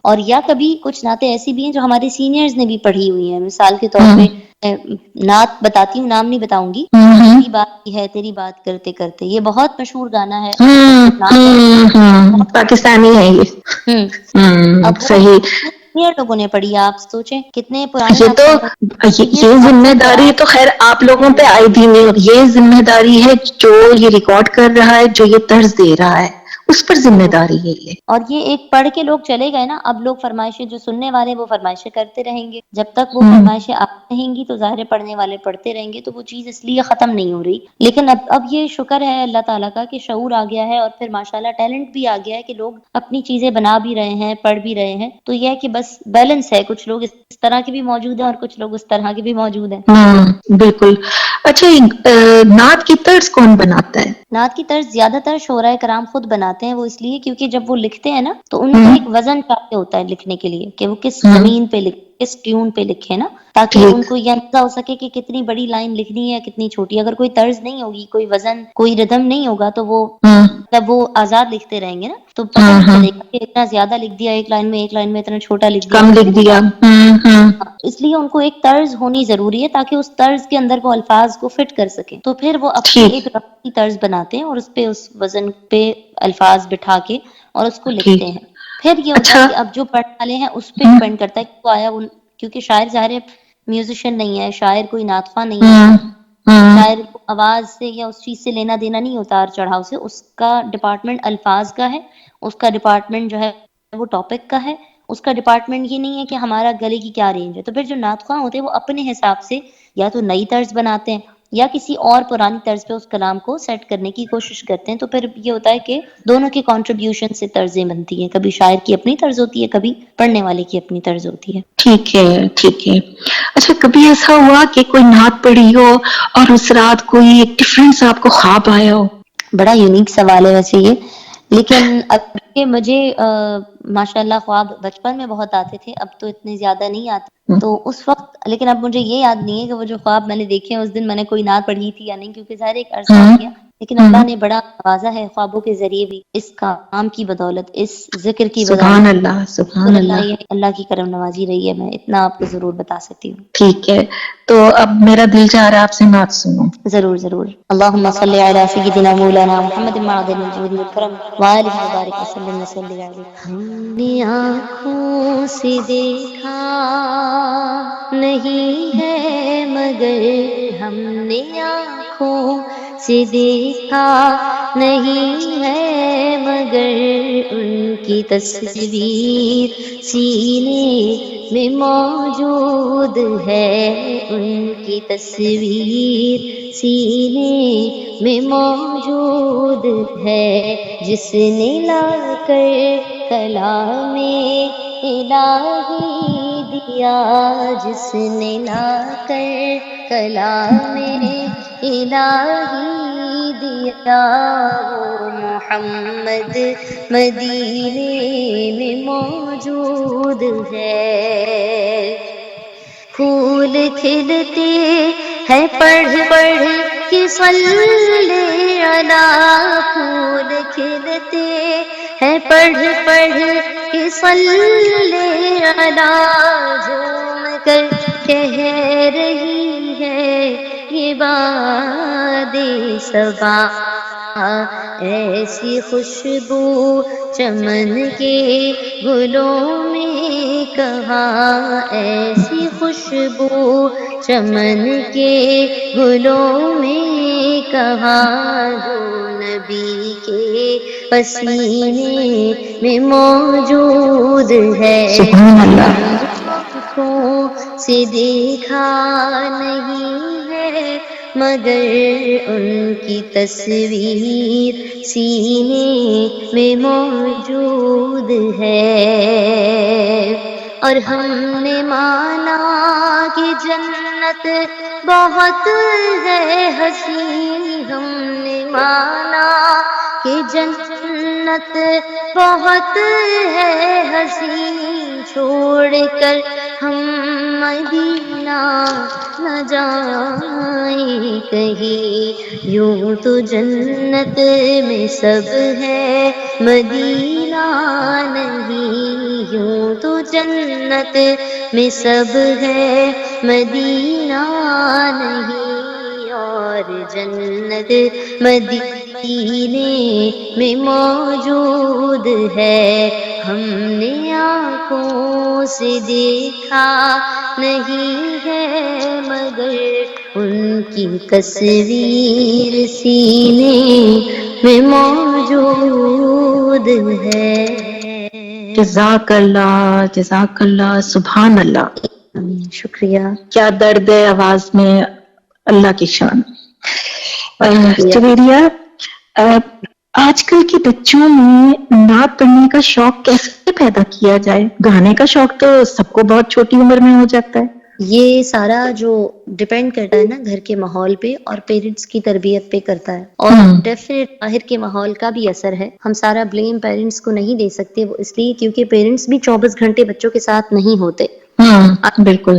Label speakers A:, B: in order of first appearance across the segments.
A: اور یا کبھی کچھ نعتیں ایسی بھی ہیں جو ہمارے سینئرز نے بھی پڑھی ہوئی ہیں. مثال کے طور پہ نعت بتاتی ہوں، نام نہیں بتاؤں گی. تیری بات کی ہے تیری بات کرتے کرتے، یہ بہت مشہور گانا ہے.
B: پاکستانی ہے یہ.
A: اب وہ
B: صحیح.
A: کتنے لوگوں نے پڑھی، آپ سوچیں کتنے پرانے
B: یہ تو
A: نعتخانوں.
B: یہ ذمہ داری تو خیر آپ لوگوں پہ عائد ہی نہیں، یہ ذمہ داری ہے جو یہ ریکارڈ کر رہا ہے، جو یہ طرز دے رہا ہے، اس پر ذمہ داری ہے یہ.
A: اور یہ ایک پڑھ کے لوگ چلے گئے نا، اب لوگ فرمائشیں جو سننے والے وہ فرمائشیں کرتے رہیں گے. جب تک وہ فرمائشیں آتی رہیں گی تو ظاہر پڑھنے والے پڑھتے رہیں گے، تو وہ چیز اس لیے ختم نہیں ہو رہی. لیکن اب یہ شکر ہے اللہ تعالیٰ کا کہ شعور آ گیا ہے، اور پھر ماشاءاللہ ٹیلنٹ بھی آ گیا ہے کہ لوگ اپنی چیزیں بنا بھی رہے ہیں، پڑھ بھی رہے ہیں. تو یہ ہے کہ بس بیلنس ہے، کچھ لوگ اس طرح کے بھی موجود ہیں اور کچھ لوگ اس طرح کے بھی موجود ہیں.
B: بالکل. اچھا نعت کی طرز کون بناتا ہے؟
A: نعت کی طرز زیادہ تر شعراء کرام خود بناتے ہیں. وہ اس لیے کیونکہ جب وہ لکھتے ہیں نا تو ان کا ایک وزن چاہیے ہوتا ہے لکھنے کے لیے، کہ وہ کس زمین پہ لکھے، کس ٹیون پہ لکھے نا، تاکہ ان کو یہ اندازہ ہو سکے کہ کتنی بڑی لائن لکھنی ہے کتنی چھوٹی. اگر کوئی طرز نہیں ہوگی، کوئی وزن، کوئی ردم نہیں ہوگا تو وہ جب وہ آزاد لکھتے رہیں گے نا تو پتہ نہیں چلے گا کہ اتنا زیادہ لکھ دیا ایک لائن میں اتنا چھوٹا لکھ دیا.
B: کم لکھ دیا.
A: اس لیے ان کو ایک طرز ہونی ضروری ہے تاکہ اس طرز کے اندر وہ الفاظ کو فٹ کر سکیں. تو پھر وہ اپنی ایک ربطی طرز بناتے ہیں اور اس پہ اس وزن پہ الفاظ بٹھا کے اور اس کو لکھتے ہیں. پھر یہ ہوتا ہے کہ اب جو پڑھنے والے ہیں اس پہ ڈیپینڈ کرتا ہے کہ وہ آیا کیونکہ شاعر ظاہر میوزیشین نہیں ہے، شاعر کوئی نعت خواں نہیں ہے. شاعر کو آواز سے یا اس چیز سے لینا دینا نہیں ہوتا، چڑھاؤ سے. اس کا ڈپارٹمنٹ الفاظ کا ہے، اس کا ڈپارٹمنٹ جو ہے وہ ٹاپک کا ہے. اس کا ڈپارٹمنٹ یہ نہیں ہے کہ ہمارا گلے کی کیا رینج ہے. تو پھر جو نعت خواں ہوتے ہیں وہ اپنے حساب سے یا تو نئی طرز بناتے ہیں یا کسی اور پرانی طرز پہ اس کلام کو سیٹ کرنے کی کوشش کرتے ہیں. تو پھر یہ ہوتا ہے کہ دونوں کے کنٹریبیوشن سے طرزیں بنتی ہیں. کبھی شاعر کی اپنی طرز ہوتی ہے، کبھی پڑھنے والے کی اپنی طرز ہوتی ہے.
B: ٹھیک ہے ٹھیک ہے. اچھا کبھی ایسا ہوا کہ کوئی نعت پڑھی ہو اور اس رات کوئی ایک ڈفرینٹ سا آپ کو خواب آیا ہو؟
A: بڑا یونیک سوال ہے ویسے یہ، لیکن اب مجھے ماشاءاللہ خواب بچپن میں بہت آتے تھے، اب تو اتنے زیادہ نہیں آتے. تو اس وقت لیکن اب مجھے یہ یاد نہیں ہے کہ وہ جو خواب میں نے دیکھے ہیں اس دن میں نے کوئی نعت پڑھی تھی یا نہیں، کیونکہ ظاہر ایک عرصہ ہو گیا. لیکن اللہ نے بڑا نوازا ہے خوابوں کے ذریعے بھی، اس کام کی بدولت، اس ذکر کی
B: سبحان
A: بدولت.
B: اللہ سبحان اللہ.
A: یہ اللہ کی کرم نوازی رہی ہے. میں اتنا آپ کو ضرور بتا سکتی ہوں.
B: ٹھیک ہے، تو اب میرا دل چاہ رہا ہے آپ سے نعت سنوں.
A: ضرور ضرور. اللہم صلی علی سیدنا مولانا محمد معدن الجود والکرم وآلہ وبارک وسلم وصلی علیہ. ہم نے آنکھوں سے دیکھا نہیں ہے مگر، ہم نے آنکھوں سے دیکھا نہیں ہے مگر، ان کی تصویر سینے میں موجود ہے، ان کی تصویر سینے میں موجود ہے. جس نے لا کر کلام الہی دیا، جس نے لا کر کلام الہی دیا، وہ محمد مدینے میں موجود ہے. پھول کھلتے ہیں پڑھ پڑھ کے صلی علی، پھول کھلتے ہیں پڑھ پڑھ کے صلی علی. جھوم کر کہہ رہی ہے یہ باد صبا، ایسی خوشبو چمن کے گلوں میں کہاں، ایسی خوشبو چمن کے گلوں میں کہاں، جو نبی کے پسینے میں موجود ہے.
B: سبحان اللہ.
A: آنکھوں سے دیکھا نہیں ہے مگر، ان کی تصویر سینے میں موجود ہے. اور ہم نے مانا کہ جنت بہت ہے حسین، ہم نے مانا کہ جنت بہت ہے حسین، چھوڑ کر ہم مدینہ نہ جائیں کہیں، یوں تو جنت میں سب ہے مدینہ نہیں، یوں تو جنت میں سب ہے مدینہ نہیں، اور جنت مدینے میں موجود ہے، ہم نے آنکھوں سے دیکھا نہیں ہے مگر ان کی تصویر سینے میں موجود ہے۔
B: جزاک اللہ، سبحان اللہ،
A: شکریہ۔
B: کیا درد ہے آواز میں، اللہ کی شان۔
A: شکریہ۔
B: جویریہ، آج کل کے بچوں میں نعت پڑھنے کا شوق کیسے پیدا کیا جائے؟ گانے کا شوق تو سب کو بہت چھوٹی عمر میں ہو جاتا ہے۔
A: یہ سارا جو ڈیپینڈ کرتا ہے نا گھر کے ماحول پہ اور پیرنٹس کی تربیت پہ کرتا ہے، اور ڈیفینیٹ باہر کے ماحول کا بھی اثر ہے۔ ہم سارا بلیم پیرنٹس کو نہیں دے سکتے، وہ اس لیے کیونکہ پیرنٹس بھی 24 گھنٹے بچوں کے ساتھ نہیں ہوتے۔
B: بالکل،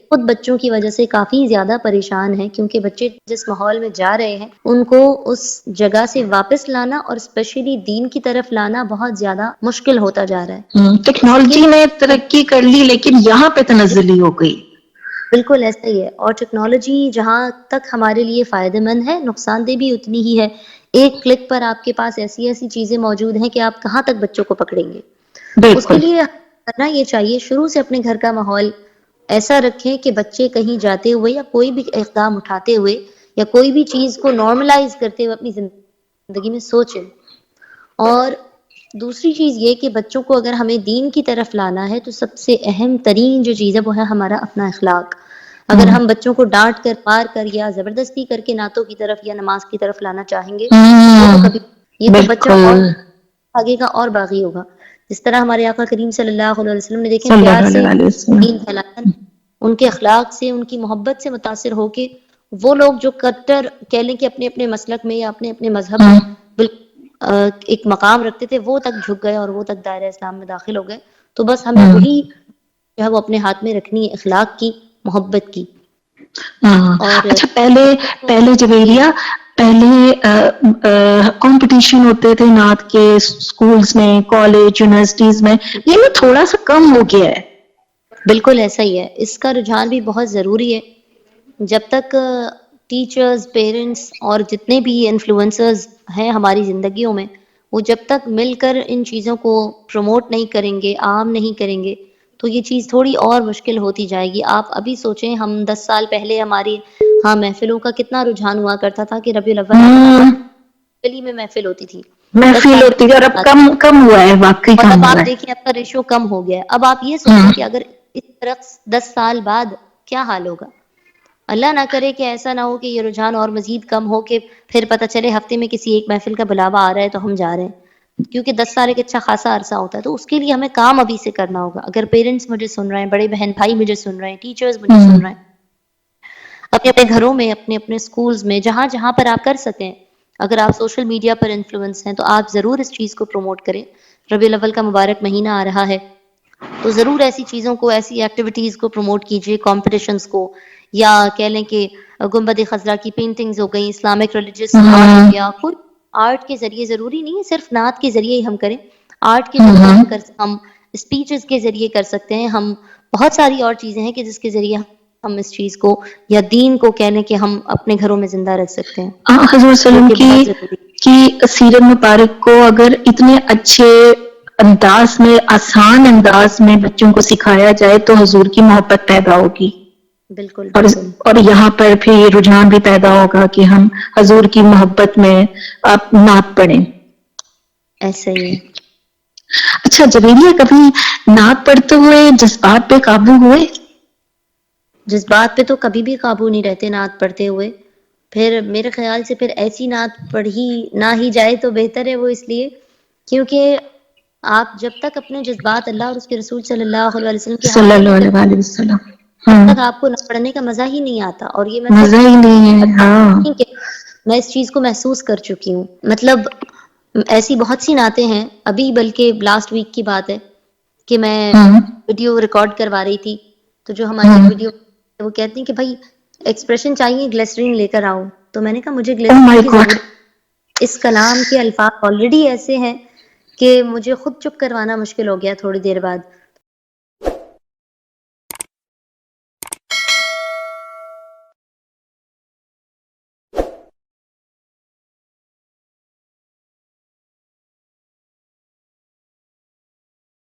A: خود بچوں کی وجہ سے کافی زیادہ پریشان ہیں، کیونکہ بچے جس ماحول میں جا رہے ہیں ان کو اس جگہ سے واپس لانا اور اسپیشلی دین کی طرف لانا بہت زیادہ مشکل ہوتا جا رہا ہے۔
B: ٹیکنالوجی نے ترقی کر لی لیکن یہاں پہ تنزلی ہو گئی۔
A: بالکل ایسا ہی ہے، اور ٹیکنالوجی جہاں تک ہمارے لیے فائدہ مند ہے، نقصان دہ بھی اتنی ہی ہے۔ ایک کلک پر آپ کے پاس ایسی ایسی چیزیں موجود ہیں کہ آپ کہاں تک بچوں کو پکڑیں گے۔ اس کے لیے کرنا یہ چاہیے شروع سے اپنے گھر کا ماحول ایسا رکھیں کہ بچے کہیں جاتے ہوئے یا کوئی بھی اقدام اٹھاتے ہوئے یا کوئی بھی چیز کو نارملائز کرتے ہوئے اپنی زندگی میں سوچیں۔ اور دوسری چیز یہ کہ بچوں کو اگر ہمیں دین کی طرف لانا ہے تو سب سے اہم ترین جو چیز ہے وہ ہے ہمارا اپنا اخلاق۔ اگر ہم بچوں کو ڈانٹ کر، مار کر یا زبردستی کر کے نعتوں کی طرف یا نماز کی طرف لانا چاہیں گے تو کبھی یہ تو بچہ اور آگے کا اور باغی ہوگا۔ جس طرح ہمارے آقا کریم صلی اللہ علیہ وسلم نے دیکھیں پیار سے دین پھیلایا، ان کے اخلاق سے، ان کی محبت سے متاثر ہو کے وہ لوگ جو کٹر کہہ لیں کہ اپنے اپنے مسلک میں یا اپنے اپنے مذہب میں ایک مقام رکھتے تھے، وہ تک جھک گئے اور وہ تک دائرہ اسلام میں داخل ہو گئے۔ تو بس ہمیں وہی جو ہے وہ اپنے ہاتھ میں رکھنی ہے، اخلاق کی، محبت کی۔
B: اچھا، پہلے جویریہ، پہلے کمپٹیشن ہوتے تھے نعت کے اسکولز میں، کالج، یونیورسٹیز میں، یہ تھوڑا سا کم ہو گیا ہے۔
A: بالکل ایسا ہی ہے، اس کا رجحان بھی بہت ضروری ہے۔ جب تک ٹیچرز، پیرنٹس اور جتنے بھی انفلوئنسرز ہیں ہماری زندگیوں میں، وہ جب تک مل کر ان چیزوں کو پروموٹ نہیں کریں گے، عام نہیں کریں گے، تو یہ چیز تھوڑی اور مشکل ہوتی جائے گی۔ آپ ابھی سوچیں، ہم 10 سال پہلے ہماری محفلوں کا کتنا رجحان ہوا کرتا تھا کہ ربیع الاول گلی میں محفل ہوتی تھی،
B: محفل ہوتی ہے، اور اب کم ہوا ہے، واقعی
A: اور
B: کم
A: اب
B: ہوا
A: آپ
B: ہے۔
A: دیکھیں اب کا ریشو کم ہو گیا ہے۔ اب آپ یہ سوچیں کہ اگر اس طرح 10 سال بعد کیا حال ہوگا۔ اللہ نہ کرے کہ ایسا نہ ہو کہ یہ رجحان اور مزید کم ہو کہ پھر پتہ چلے ہفتے میں کسی ایک محفل کا بلاوا آ رہا ہے تو ہم جا رہے ہیں، کیونکہ 10 سال ایک اچھا خاصا عرصہ ہوتا ہے۔ تو اس کے لیے ہمیں کام ابھی سے کرنا ہوگا۔ اگر پیرنٹس مجھے سن رہے ہیں، بڑے بہن بھائی مجھے سن رہے ہیں، ٹیچرز مجھے سن رہے ہیں، اپنے اپنے گھروں میں، اپنے اپنے سکولز میں، جہاں جہاں پر آپ کر سکیں، اگر آپ سوشل میڈیا پر انفلوئنس ہیں تو آپ ضرور اس چیز کو پروموٹ کریں۔ ربیع الاول کا مبارک مہینہ آ رہا ہے تو ضرور ایسی چیزوں کو، ایسی ایکٹیویٹیز کو پروموٹ کیجیے، کمپٹیشنز کو، یا کہہ لیں کہ گنبد خضرا کی پینٹنگز ہو گئی، اسلامک ریلیجس آرٹ ہو گیا، کوئی آرٹ کے ذریعے، ضروری نہیں ہے صرف نعت کے ذریعے ہی ہم کریں، آرٹ کے ذریعے ہم اسپیچز کے ذریعے کر سکتے ہیں، ہم بہت ساری اور چیزیں ہیں کہ جس کے ذریعے ہم اس چیز کو یا دین کو کہہ لیں کہ ہم اپنے گھروں میں زندہ رکھ سکتے ہیں۔
B: حضور صلی اللہ علیہ وسلم کی سیرت مبارک کو اگر اتنے اچھے انداز میں، آسان انداز میں بچوں کو سکھایا جائے تو حضور کی محبت پیدا ہوگی۔
A: بالکل
B: اور یہاں پر پھر یہ رجحان بھی پیدا ہوگا کہ ہم حضور کی محبت میں آپ نعت پڑھیں۔
A: ایسا ہی ہے۔
B: اچھا جویریہ، کبھی نعت پڑھتے ہوئے جذبات پہ قابو ہوئے؟
A: جذبات پہ تو کبھی بھی قابو نہیں رہتے نعت پڑھتے ہوئے۔ پھر میرے خیال سے پھر ایسی نعت پڑھی نہ ہی جائے تو بہتر ہے، وہ اس لیے کیونکہ آپ جب تک اپنے جذبات اللہ اور اس کے رسول صلی اللہ علیہ وسلم کے
B: صلی
A: حوالے
B: اللہ
A: نہیں
B: علیہ وسلم،
A: تب تک آپ کو نہ پڑھنے کا مزہ ہی نہیں آتا۔ اور یہ میں
B: مزہ ہی نہیں ہے۔ ہاں،
A: میں اس چیز کو محسوس کر چکی ہوں۔ مطلب ایسی بہت سی نعتیں ہیں، ابھی بلکہ لاسٹ ویک کی بات ہے کہ میں ویڈیو ریکارڈ کروا رہی تھی تو جو ہماری ویڈیو وہ کہتی ہیں کہ بھائی ایکسپریشن چاہیے گلیسرین لے کر آؤ، تو میں نے کہا مجھے گلیسرین کی ضرورت، اس کلام کے الفاظ آلریڈی ایسے ہیں کہ مجھے خود چپ کروانا مشکل ہو گیا تھوڑی دیر بعد.